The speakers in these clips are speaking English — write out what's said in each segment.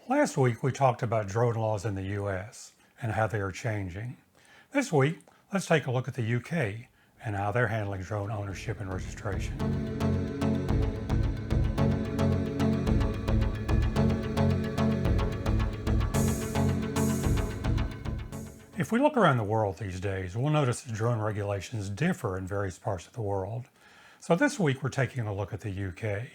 Last week we talked about drone laws in the US and how they are changing. This week, let's take a look at the UK and how they're handling drone ownership and registration. If we look around the world these days, we'll notice that drone regulations differ in various parts of the world. So this week we're taking a look at the UK.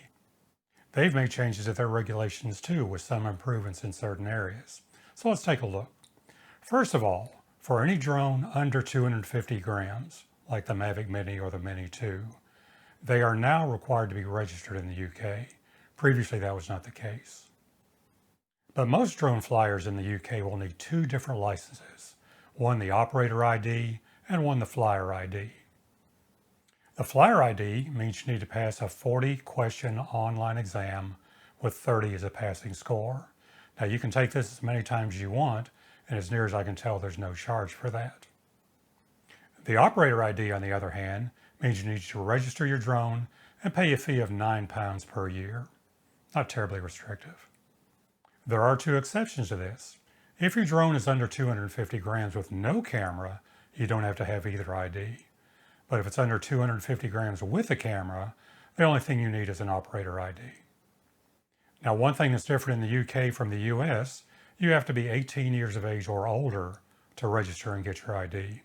They've made changes to their regulations too, with some improvements in certain areas. So let's take a look. First of all, for any drone under 250 grams, like the Mavic Mini or the Mini 2, they are now required to be registered in the UK. Previously, that was not the case. But most drone flyers in the UK will need two different licenses, one the operator ID and one the flyer ID. The flyer ID means you need to pass a 40-question online exam with 30 as a passing score. Now you can take this as many times as you want, and as near as I can tell, there's no charge for that. The operator ID, on the other hand, means you need to register your drone and pay a fee of £9 per year. Not terribly restrictive. There are two exceptions to this. If your drone is under 250 grams with no camera, you don't have to have either ID. But if it's under 250 grams with a camera, the only thing you need is an operator ID. Now, one thing that's different in the UK from the US, you have to be 18 years of age or older to register and get your ID.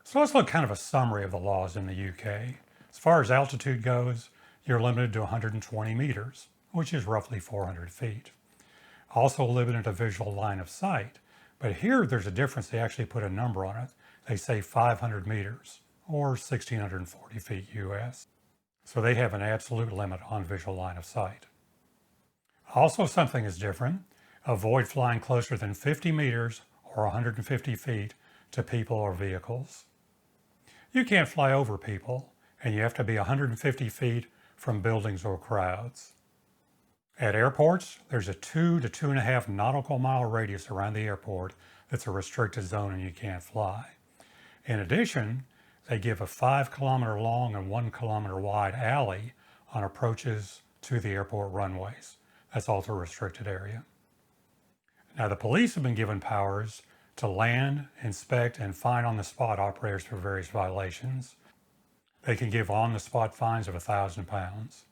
So let's look kind of a summary of the laws in the UK. As far as altitude goes, you're limited to 120 meters, which is roughly 400 feet. Also limited to visual line of sight, but here there's a difference. They actually put a number on it. They say 500 meters. Or 1,640 feet US. So they have an absolute limit on visual line of sight. Also, something is different. Avoid flying closer than 50 meters or 150 feet to people or vehicles. You can't fly over people, and you have to be 150 feet from buildings or crowds. At airports, there's a 2 to 2.5 nautical mile radius around the airport that's a restricted zone and you can't fly. In addition, they give a 5-kilometer long and 1-kilometer wide alley on approaches to the airport runways. That's also a restricted area. Now, the police have been given powers to land, inspect, and fine on-the-spot operators for various violations. They can give on-the-spot fines of £1,000.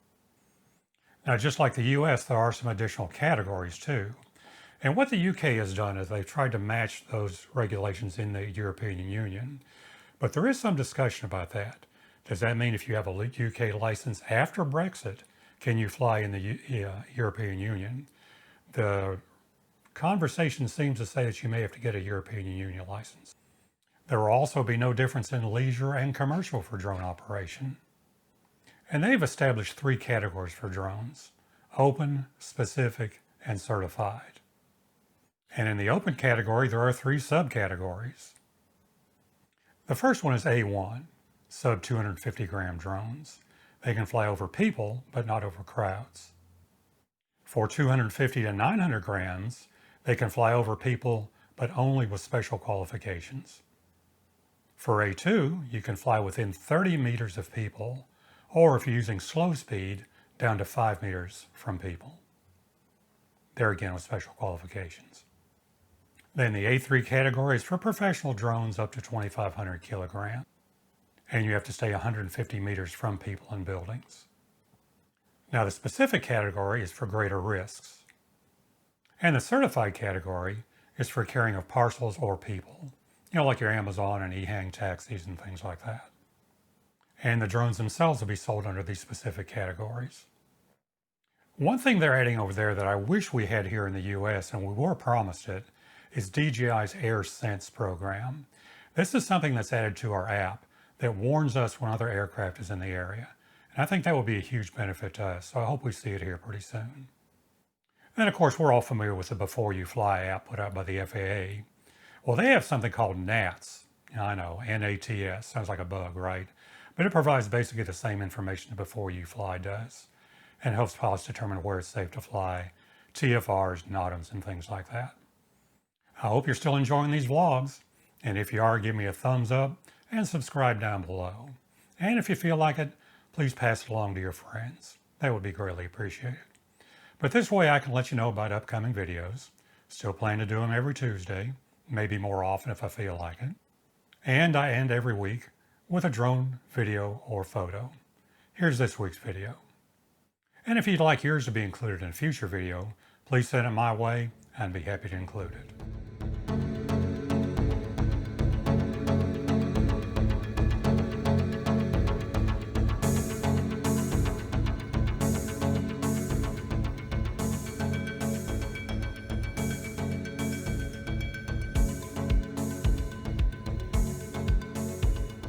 Now, just like the US, there are some additional categories too. And what the UK has done is they've tried to match those regulations in the European Union. But there is some discussion about that. Does that mean if you have a UK license after Brexit, can you fly in the European Union? The conversation seems to say that you may have to get a European Union license. There will also be no difference in leisure and commercial for drone operation. And they've established 3 categories for drones: open, specific, and certified. And in the open category, there are 3 subcategories. The first one is A1, sub 250 gram drones. They can fly over people, but not over crowds. For 250 to 900 grams, they can fly over people, but only with special qualifications. For A2, you can fly within 30 meters of people, or if you're using slow speed, down to 5 meters from people. There again with special qualifications. Then the A3 category is for professional drones up to 2,500 kilograms. And you have to stay 150 meters from people and buildings. Now the specific category is for greater risks. And the certified category is for carrying of parcels or people. You know, like your Amazon and e-hang taxis and things like that. And the drones themselves will be sold under these specific categories. One thing they're adding over there that I wish we had here in the US, and we were promised it, is DJI's Air Sense program. This is something that's added to our app that warns us when other aircraft is in the area. And I think that will be a huge benefit to us, so I hope we see it here pretty soon. And of course, we're all familiar with the Before You Fly app put out by the FAA. Well, they have something called NATS. I know, NATS, sounds like a bug, right? But it provides basically the same information that Before You Fly does and helps pilots determine where it's safe to fly, TFRs, NOTAMs, and things like that. I hope you're still enjoying these vlogs, and if you are, give me a thumbs up and subscribe down below. And if you feel like it, please pass it along to your friends. That would be greatly appreciated. But this way I can let you know about upcoming videos. Still plan to do them every Tuesday, maybe more often if I feel like it. And I end every week with a drone video or photo. Here's this week's video. And if you'd like yours to be included in a future video, please send it my way and I'd be happy to include it.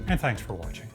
And thanks for watching.